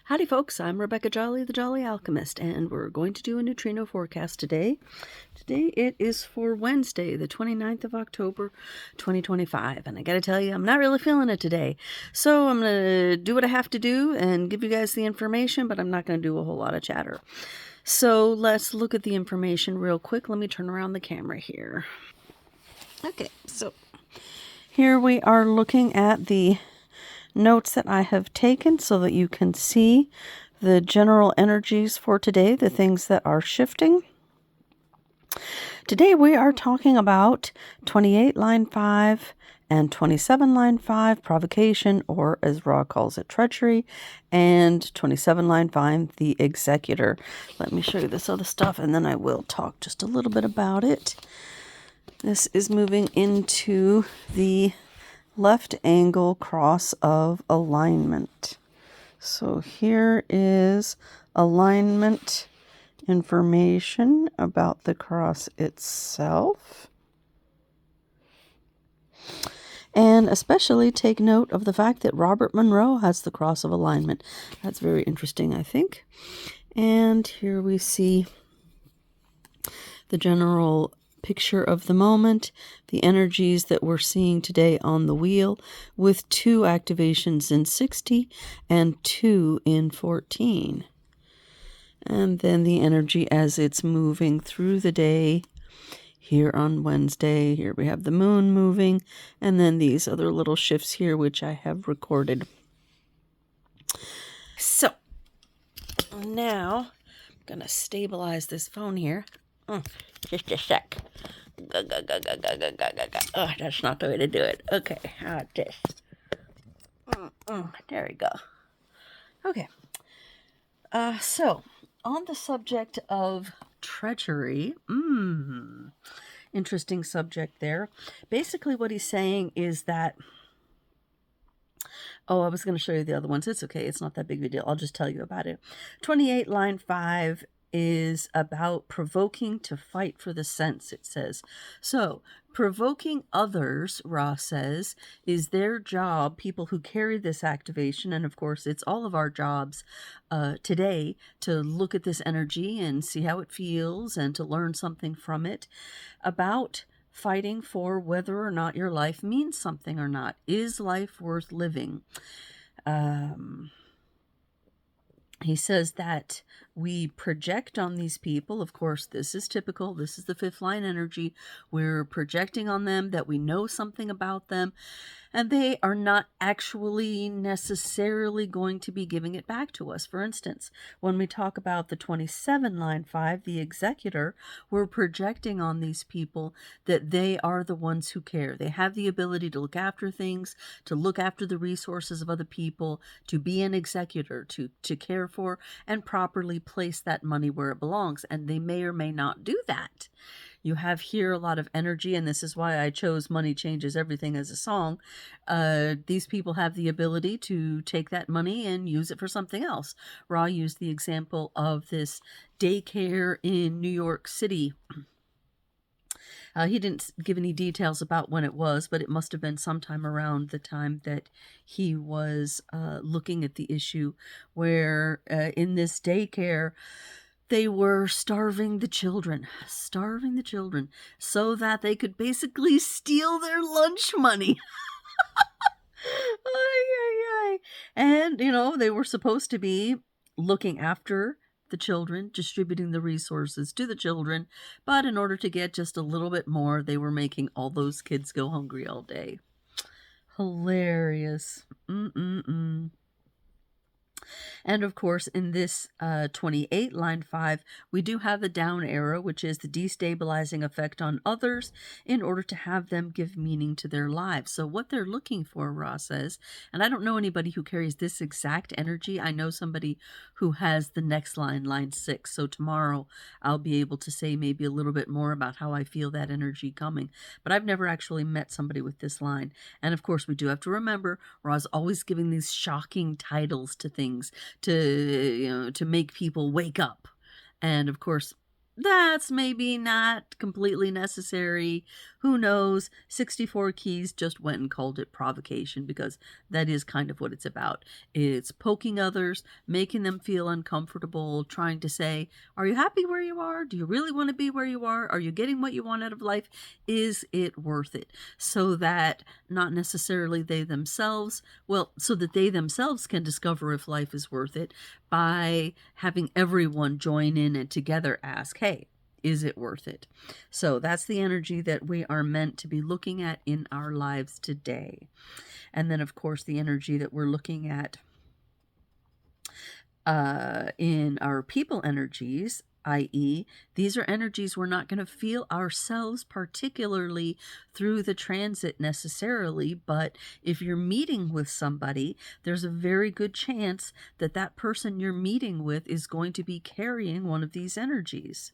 Howdy folks, I'm Rebecca Jolly, the Jolly Alchemist, and we're going to do a neutrino forecast today. Today it is for Wednesday, the 29th of October, 2025, and I gotta tell you, I'm not really feeling it today. So I'm gonna do what I have to do and give you guys the information, but I'm not gonna do a whole lot of chatter. So let's look at the information real quick. Let me turn around the camera here. Okay, so here we are looking at the notes that I have taken so that you can see the general energies for today, the things that are shifting. Today we are talking about 28 line 5 and 27 line 5, provocation, or as Ra calls it, treachery, and 27 line 5, the executor. Let me show you this other stuff and then I will talk just a little bit about it. This is moving into the left angle cross of alignment. So here is alignment information about the cross itself. And especially take note of the fact that Robert Monroe has the cross of alignment. That's very interesting, I think. And here we see the general picture of the moment, the energies that we're seeing today on the wheel, with 2 activations in 60 and 2 in 14. And then the energy as it's moving through the day. Here on Wednesday, here we have the moon moving, and then these other little shifts here, which I have recorded. So, now I'm going to stabilize this phone here. Just a sec. Oh, that's not the way to do it. Okay, how about this? There we go. Okay. So, on the subject of treachery, interesting subject there. Basically what he's saying is that, oh, I was going to show you the other ones. It's okay. It's not that big of a deal. I'll just tell you about it. 28 line 5 is about provoking to fight for the sense, it says. So, provoking others, Ra says, is their job, people who carry this activation, and of course it's all of our jobs today to look at this energy and see how it feels and to learn something from it about fighting for whether or not your life means something or not. Is life worth living? He says that we project on these people. Of course, this is typical. This is the 5th line energy. We're projecting on them that we know something about them, and they are not actually necessarily going to be giving it back to us. For instance, when we talk about the 27 line 5, the executor, we're projecting on these people that they are the ones who care. They have the ability to look after things, to look after the resources of other people, to be an executor, to care for and properly place that money where it belongs. And they may or may not do that. You have here a lot of energy, and this is why I chose Money Changes Everything as a song. These people have the ability to take that money and use it for something else. Ra used the example of this daycare in New York City. He didn't give any details about when it was, but it must have been sometime around the time that he was looking at the issue, where in this daycare, they were starving the children, so that they could basically steal their lunch money. And, they were supposed to be looking after the children, distributing the resources to the children, but in order to get just a little bit more, they were making all those kids go hungry all day. Hilarious. And of course, in this 28 line 5, we do have the down arrow, which is the destabilizing effect on others in order to have them give meaning to their lives. So what they're looking for, Ra says, and I don't know anybody who carries this exact energy. I know somebody who has the next line, line 6. So tomorrow I'll be able to say maybe a little bit more about how I feel that energy coming. But I've never actually met somebody with this line. And of course, we do have to remember, Ra's always giving these shocking titles to things to make people wake up. And of course, that's maybe not completely necessary who knows? 64 Keys just went and called it provocation, because that is kind of what it's about. It's poking others, making them feel uncomfortable, trying to say, are you happy where you are? Do you really want to be where you are? Are you getting what you want out of life? Is it worth it? So that not necessarily they themselves, so that they themselves can discover if life is worth it by having everyone join in and together ask, hey, is it worth it? So that's the energy that we are meant to be looking at in our lives today. And then, of course, the energy that we're looking at in our people energies, i.e., these are energies we're not going to feel ourselves particularly through the transit necessarily, but if you're meeting with somebody, there's a very good chance that that person you're meeting with is going to be carrying one of these energies.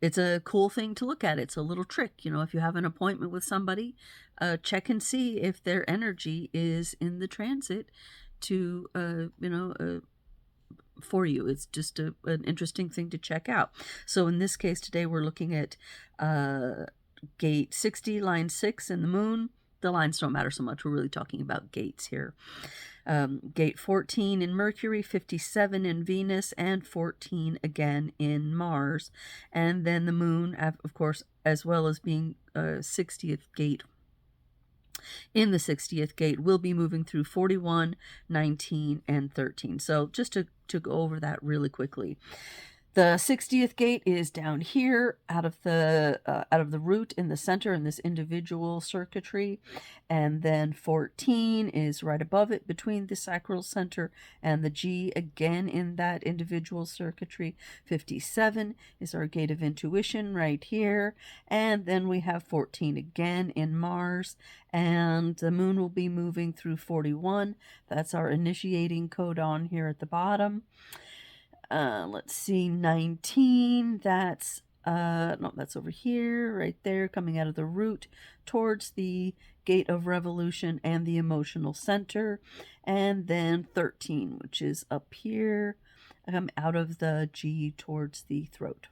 It's a cool thing to look at. It's a little trick. If you have an appointment with somebody, check and see if their energy is in the transit to, for you. It's just an interesting thing to check out. So in this case today, we're looking at gate 60, line 6 in the moon. The lines don't matter so much. We're really talking about gates here. Gate 14 in Mercury, 57 in Venus, and 14 again in Mars. And then the moon, of course, as well as being 60th gate. In the 60th gate, will be moving through 41, 19, and 13. So just to go over that really quickly. The 60th gate is down here out of the root in the center in this individual circuitry, and then 14 is right above it between the sacral center and the G, again in that individual circuitry. 57 is our gate of intuition right here, and then we have 14 again in Mars, and the moon will be moving through 41. That's our initiating codon here at the bottom. Let's see, 19, that's, no, that's over here, right there, coming out of the root towards the gate of revolution and the emotional center. And then 13, which is up here, out of the G towards the throat.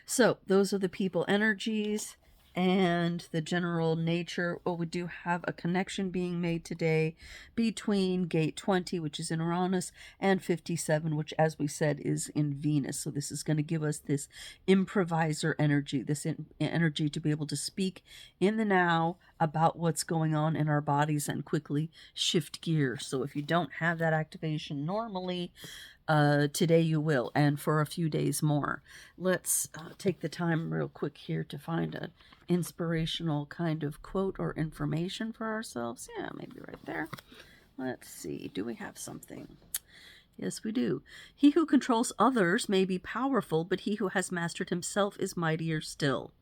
So those are the people energies and the general nature. Well, we do have a connection being made today between gate 20, which is in Uranus, and 57, which, as we said, is in Venus. So this is going to give us this improviser energy, this energy to be able to speak in the now about what's going on in our bodies and quickly shift gears. So if you don't have that activation normally, today you will, and for a few days more. Let's take the time real quick here to find an inspirational kind of quote or information for ourselves. Yeah, maybe right there. Let's see. Do we have something? Yes, we do. He who controls others may be powerful, but he who has mastered himself is mightier still.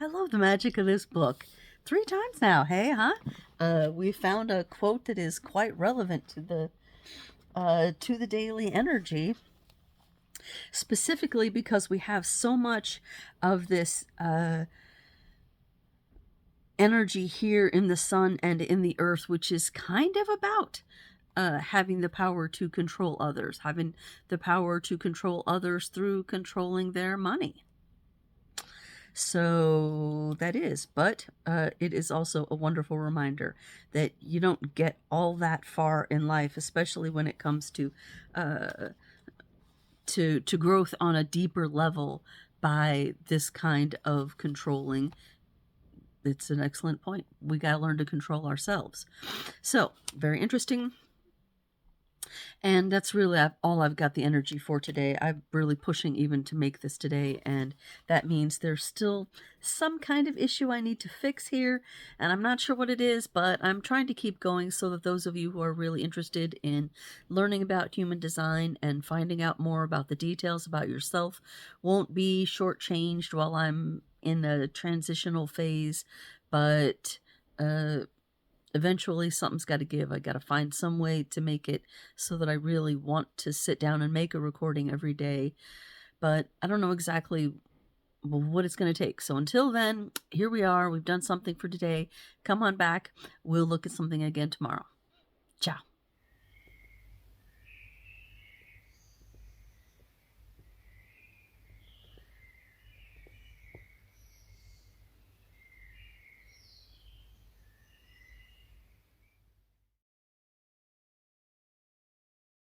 I love the magic of this book. 3 times now, hey, huh? We found a quote that is quite relevant to the daily energy, specifically because we have so much of this energy here in the sun and in the earth, which is kind of about having the power to control others, having the power to control others through controlling their money. So that is, but it is also a wonderful reminder that you don't get all that far in life, especially when it comes to growth on a deeper level by this kind of controlling. It's an excellent point. We got to learn to control ourselves. So very interesting. And that's really all I've got the energy for today. I'm really pushing even to make this today, and that means there's still some kind of issue I need to fix here, and I'm not sure what it is, but I'm trying to keep going so that those of you who are really interested in learning about human design and finding out more about the details about yourself won't be shortchanged while I'm in a transitional phase, but eventually something's got to give. I got to find some way to make it so that I really want to sit down and make a recording every day. But I don't know exactly what it's going to take. So until then, here we are. We've done something for today. Come on back. We'll look at something again tomorrow. Ciao.